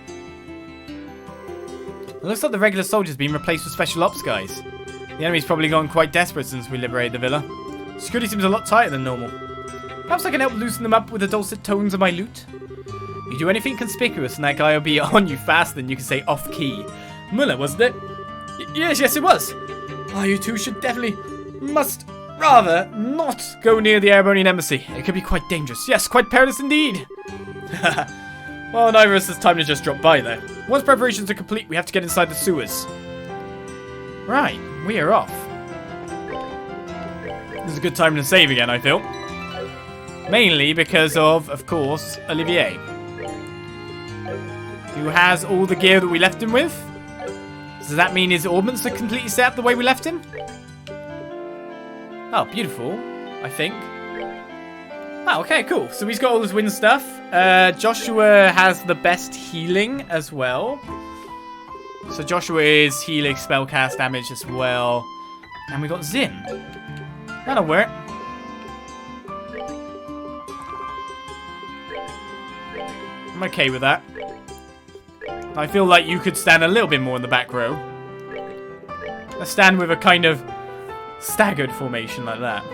It looks like the regular soldiers being replaced with special ops guys. The enemy's probably gone quite desperate since we liberated the villa. Security seems a lot tighter than normal. Perhaps I can help loosen them up with the dulcet tones of my lute. If you do anything conspicuous, and that guy will be on you faster than you can say off-key. Muller, wasn't it? Yes, it was. Oh, you two should must rather not go near the Erebonian embassy. It could be quite dangerous. Yes, quite perilous indeed. Well, neither of us has time to just drop by there. Once preparations are complete, we have to get inside the sewers. Right, we are off. This is a good time to save again, I feel. Mainly because of course, Olivier. Who has all the gear that we left him with. Does that mean his ordnance are completely set up the way we left him? Oh, beautiful, I think. Oh, okay, cool. So he's got all his wind stuff. Joshua has the best healing as well. So Joshua is healing spellcast damage as well. And we got Zim. That'll work. I'm okay with that. I feel like you could stand a little bit more in the back row. Let's stand with a kind of staggered formation like that.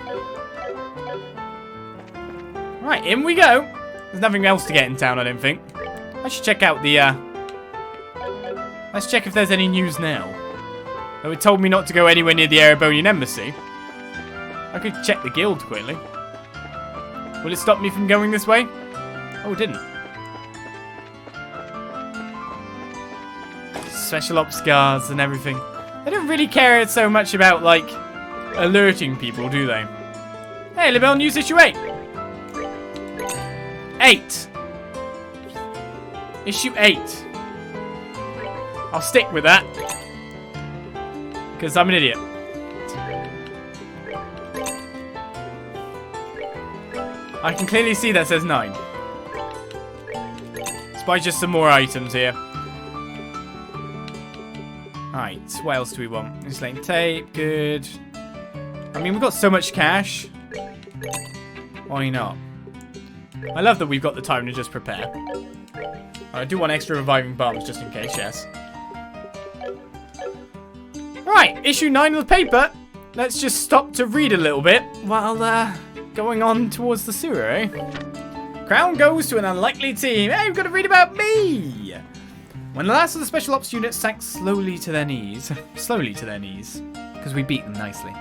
Right, in we go. There's nothing else to get in town, I don't think. I should check out the, let's check if there's any news now. Oh, it told me not to go anywhere near the Erebonian embassy. I could check the guild quickly. Will it stop me from going this way? Oh, it didn't. Special ops guards and everything. They don't really care so much about, like, alerting people, do they? Hey, Libelle, news issue 8. 8. Issue 8. I'll stick with that. Because I'm an idiot. I can clearly see that says 9. Let's buy just some more items here. Alright, what else do we want? Insulating tape, good. I mean, we've got so much cash. Why not? I love that we've got the time to just prepare. I do want extra reviving bombs just in case, yes. Right, issue 9 of the paper. Let's just stop to read a little bit while going on towards the sewer, eh? Crown goes to an unlikely team. Hey, we've got to read about me! When the last of the special ops unit sank slowly to their knees, because we beat them nicely.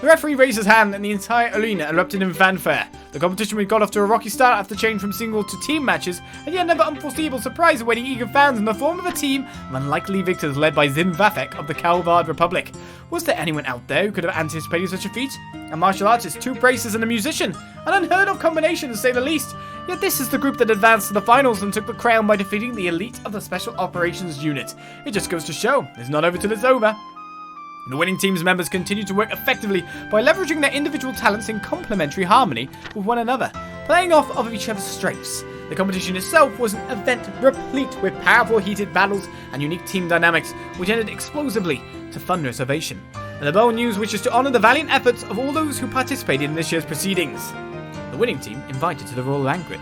The referee raised his hand and the entire arena erupted in fanfare. The competition got off to a rocky start after change from single to team matches, and yet another unforeseeable surprise awaiting eager fans in the form of a team of unlikely victors led by Zim Vathek of the Calvard Republic. Was there anyone out there who could have anticipated such a feat? A martial artist, 2 bracers and a musician. An unheard of combination to say the least. Yet this is the group that advanced to the finals and took the crown by defeating the elite of the Special Operations Unit. It just goes to show, it's not over till it's over. The winning team's members continue to work effectively by leveraging their individual talents in complementary harmony with one another, playing off of each other's strengths. The competition itself was an event replete with powerful heated battles and unique team dynamics, which ended explosively to thunderous ovation. And the Bell News wishes to honour the valiant efforts of all those who participated in this year's proceedings. The winning team invited to the royal banquet.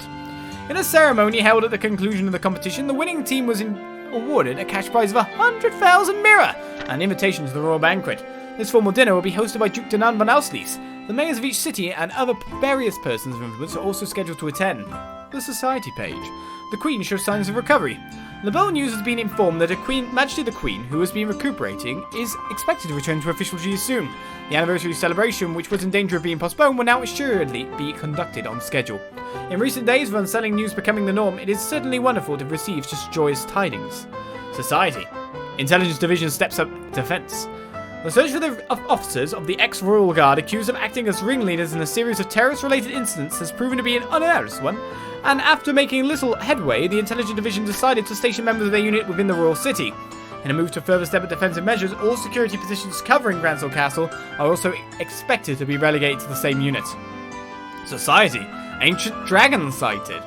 In a ceremony held at the conclusion of the competition, the winning team was awarded a cash prize of 100,000 mira and an invitation to the royal banquet. This formal dinner will be hosted by Duke Danan van Auslies. The mayors of each city and other various persons of influence are also scheduled to attend. The society page. The Queen shows signs of recovery. The Bell News has been informed that Majesty the Queen, who has been recuperating, is expected to return to official duties soon. The anniversary celebration, which was in danger of being postponed, will now assuredly be conducted on schedule. In recent days, with unsettling news becoming the norm, it is certainly wonderful to receive such joyous tidings. Society. Intelligence Division steps up defense. The search for the officers of the ex-Royal Guard accused of acting as ringleaders in a series of terrorist-related incidents has proven to be an unerring one, and after making little headway, the Intelligence Division decided to station members of their unit within the Royal City. In a move to further step up defensive measures, all security positions covering Gransell Castle are also expected to be relegated to the same unit. Society. Ancient dragon sighted.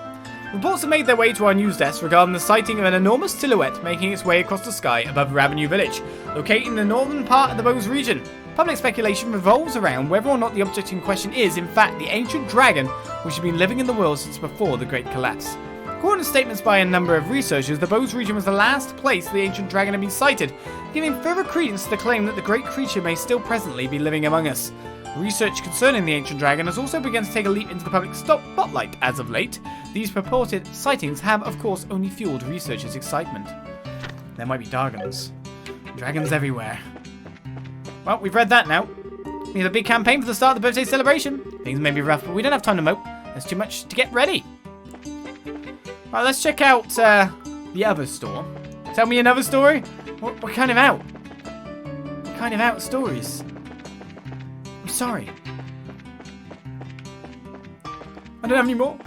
Reports have made their way to our news desk regarding the sighting of an enormous silhouette making its way across the sky above Ravenue Village, located in the northern part of the Bose region. Public speculation revolves around whether or not the object in question is, in fact, the ancient dragon which has been living in the world since before the Great Collapse. According to statements by a number of researchers, the Bose region was the last place the ancient dragon had been sighted, giving further credence to the claim that the great creature may still presently be living among us. Research concerning the ancient dragon has also begun to take a leap into the public spotlight as of late. These purported sightings have, of course, only fueled researchers' excitement. There might be dragons. Dragons everywhere. Well, we've read that now. We have a big campaign for the start of the birthday celebration. Things may be rough, but we don't have time to mope. There's too much to get ready. Right, let's check out the other store. Tell me another story? We're kind of out. We're kind of out of stories. I'm sorry. I don't have any more.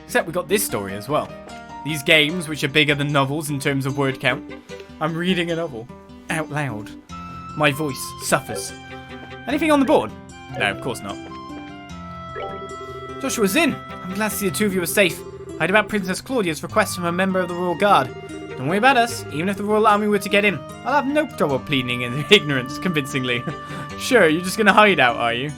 Except we got this story as well. These games, which are bigger than novels in terms of word count. I'm reading a novel. Out loud. My voice suffers. Anything on the board? No, of course not. Joshua's in. I'm glad to see the two of you are safe. I heard about Princess Klaudia's request from a member of the Royal Guard. Don't worry about us. Even if the Royal Army were to get in, I'll have no trouble pleading in ignorance convincingly. Sure, you're just going to hide out, are you?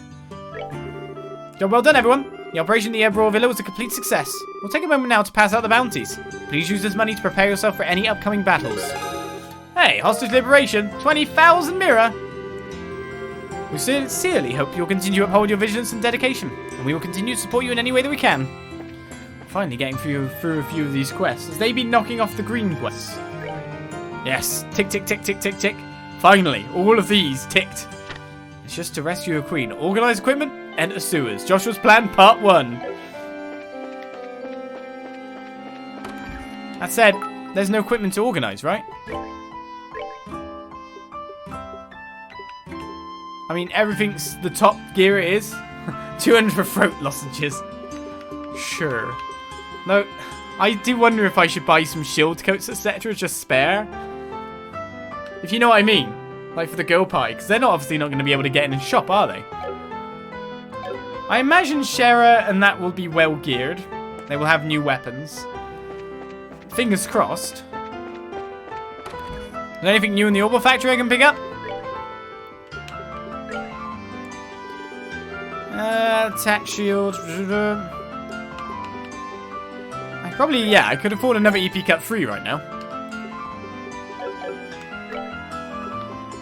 Job well done, everyone. The operation at the Erbe Royal Villa was a complete success. We'll take a moment now to pass out the bounties. Please use this money to prepare yourself for any upcoming battles. Hey, hostage liberation, 20,000 mira. We sincerely hope you'll continue to uphold your vigilance and dedication, and we will continue to support you in any way that we can. Finally getting through a few of these quests. Has they been knocking off the green quests? Yes, tick, tick, tick, tick, tick, tick. Finally, all of these ticked. It's just to rescue a queen. Organize equipment, enter sewers. Joshua's plan, part 1. That said, there's no equipment to organize, right? I mean, everything's the top gear it is. 200 for throat lozenges. Sure. No, I do wonder if I should buy some shield coats, etc. just spare. If you know what I mean. Like for the girl party. Because they're obviously not going to be able to get in and shop, are they? I imagine Shera and that will be well geared. They will have new weapons. Fingers crossed. Is there anything new in the Orbital Factory I can pick up? Attack shield. I could afford another EP Cut 3 right now.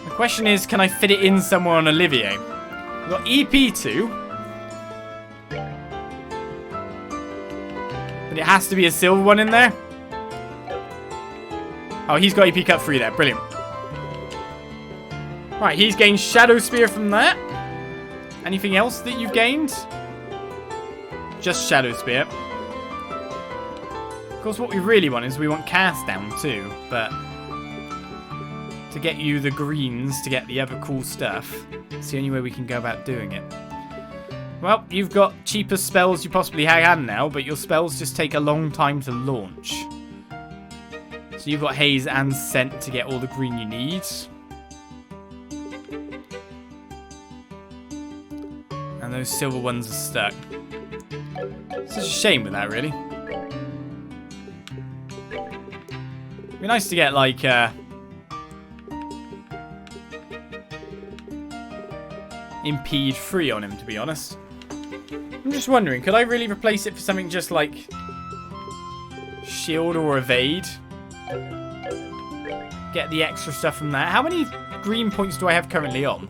The question is, can I fit it in somewhere on Olivier? We've got EP2. But it has to be a silver one in there. Oh, he's got EP Cut 3 there. Brilliant. Right, he's gained Shadow Spear from that. Anything else that you've gained? Just Shadow Spear. Of course, what we really want is we want Cast Down too, but to get you the greens to get the other cool stuff, it's the only way we can go about doing it. Well, you've got cheaper spells you possibly have now, but your spells just take a long time to launch. So you've got Haze and Scent to get all the green you need. And those silver ones are stuck. It's such a shame with that, really. It'd be nice to get, like, Impede 3 on him, to be honest. I'm just wondering, could I really replace it for something just, like, shield or evade. Get the extra stuff from that. How many green points do I have currently on?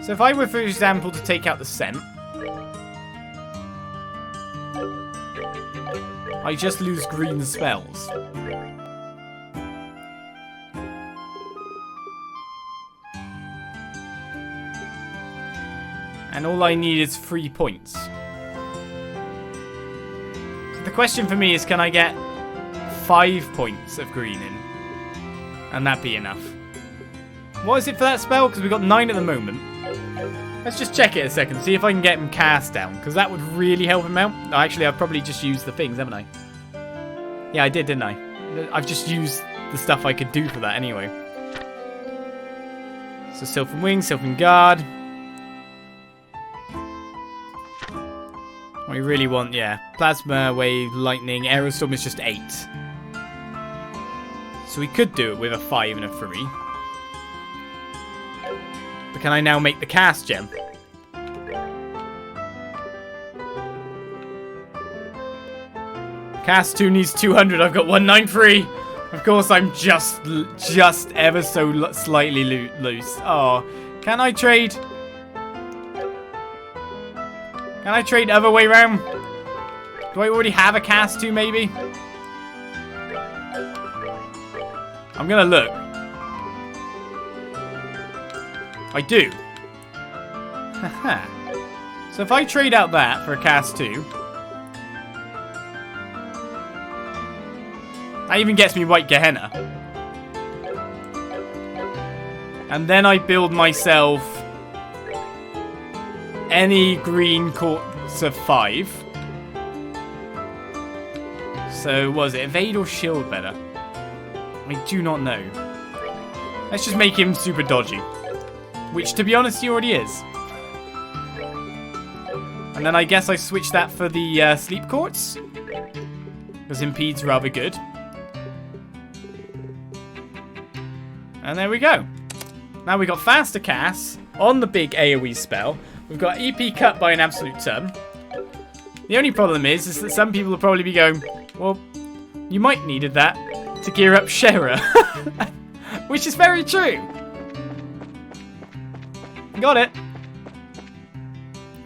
So if I were, for example, to take out the scent, I just lose green spells. And all I need is 3 points. So the question for me is, can I get 5 points of green in? And that be enough. What is it for that spell? Because we've got 9 at the moment. Let's just check it a second, see if I can get him cast down, because that would really help him out. Oh, actually, I've probably just used the things, haven't I? Yeah, I did, didn't I? I've just used the stuff I could do for that anyway. So Sylphan Wing, Sylphan Guard. We really want, yeah. Plasma, Wave, Lightning, Aerostorm is just 8. So we could do it with a 5 and a 3. But can I now make the cast gem? Cast 2 needs 200. I've got 193. Of course, I'm just ever so slightly loose. Oh, can I trade? Can I trade other way around? Do I already have a cast 2 maybe? I'm gonna look. I do. Haha. So if I trade out that for a cast 2, that even gets me White Gehenna. And then I build myself any green quartz of 5. So was it evade or shield better? I do not know. Let's just make him super dodgy. Which, to be honest, he already is. And then I guess I switch that for the sleep quartz. Because impede's rather good. And there we go. Now we got faster casts on the big AoE spell. We've got EP cut by an absolute ton. The only problem is that some people will probably be going, well, you might needed that to gear up Shera. Which is very true. Got it.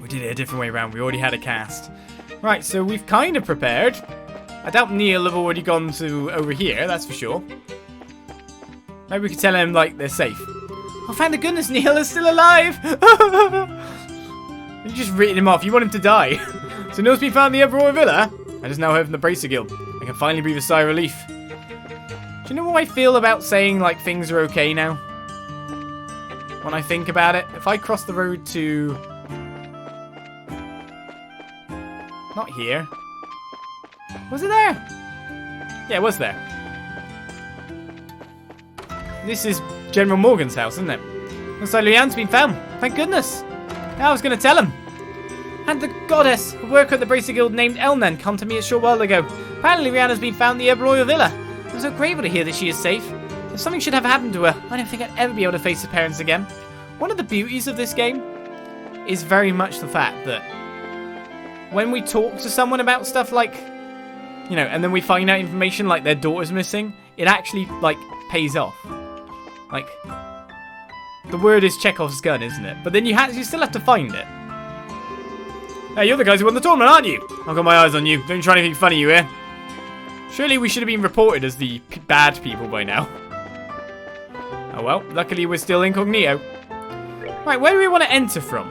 We did it a different way around. We already had a cast. Right, so we've kind of prepared. I doubt Neil have already gone to over here, that's for sure. Maybe we could tell him, like, they're safe. Oh, thank goodness Neil is still alive! You just written him off. You want him to die. So Neil's been found in the Erbe Royal Villa. I just now heard from the Bracer Guild. I can finally breathe a sigh of relief. Do you know what I feel about saying, like, things are okay now? When I think about it. If I cross the road to... Not here. Was it there? Yeah, it was there. This is General Morgan's house, isn't it? Looks like Leanne's been found. Thank goodness. I was going to tell him. And the goddess, a worker at the Bracer Guild named Elnan, come to me a short while ago. Apparently Rihanna's been found in the Erbe Royal Villa. I'm so grateful to hear that she is safe. If something should have happened to her, I don't think I'd ever be able to face her parents again. One of the beauties of this game is very much the fact that when we talk to someone about stuff like, you know, and then we find out information like their daughter's missing, it actually, like, pays off. Like, the word is Chekhov's gun, isn't it? But then you still have to find it. Hey, you're the guys who won the tournament, aren't you? I've got my eyes on you. Don't try anything funny, you hear? Surely we should have been reported as the bad people by now. Oh well, luckily we're still incognito. Right, where do we want to enter from?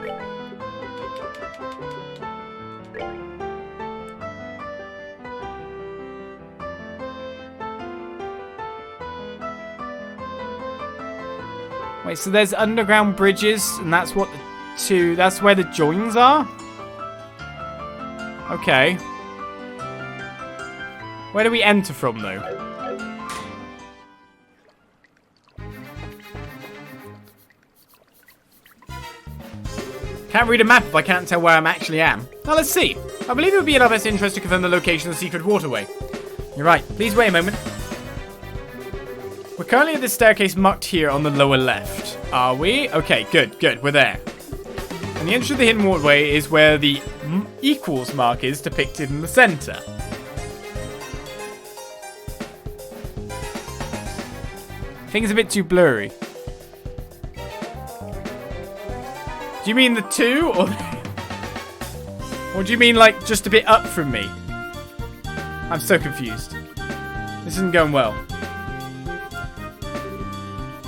Wait, so there's underground bridges, and that's what that's where the joins are? Okay. Where do we enter from, though? Can't read a map if I can't tell where I actually am. Now, let's see. I believe it would be in our best interest to confirm the location of the secret waterway. You're right. Please wait a moment. We're currently at this staircase marked here on the lower left. Are we? Okay, good, good. We're there. And the entrance to the hidden waterway is where the equals mark is depicted in the center. think it's a bit too blurry. Do you mean the 2 or do you mean like just a bit up from me? I'm so confused. This isn't going well.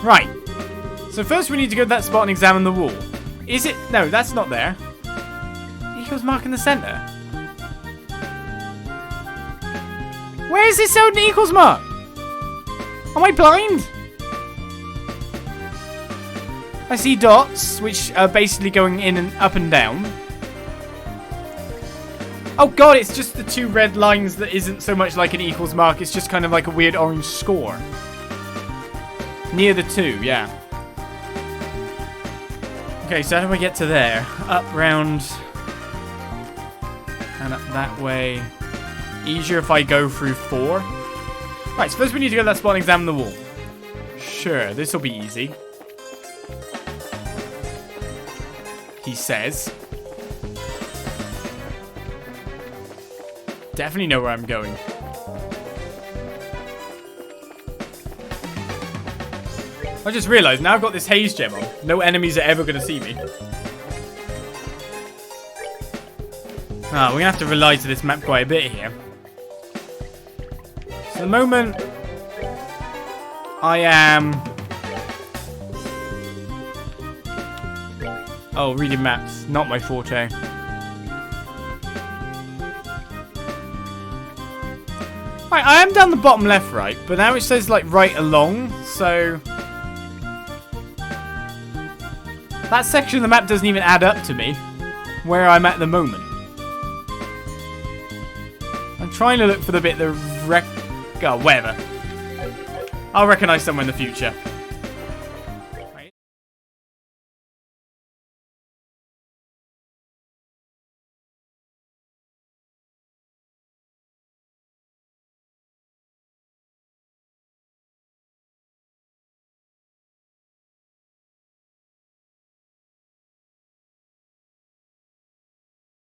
Right. So first we need to go to that spot and examine the wall. Is it? No, that's not there. Equals mark in the center. Where is this an equals mark? Am I blind? I see dots, which are basically going in and up and down. Oh god, it's just the 2 red lines that isn't so much like an equals mark. It's just kind of like a weird orange score. Near the 2, yeah. Okay, so how do I get to there? Up, round, and up that way. Easier if I go through 4. Right, so first we need to go to that spot and examine the wall. Sure, this will be easy. He says. Definitely know where I'm going. I just realised, now I've got this haze gem on. No enemies are ever going to see me. We're going to have to rely to this map quite a bit here. So the moment I am... Oh, reading maps. Not my forte. Right, I am down the bottom left, right, but now it says like right along, so... That section of the map doesn't even add up to me, where I'm at the moment. I'm trying to look for the bit that whatever. I'll recognise somewhere in the future.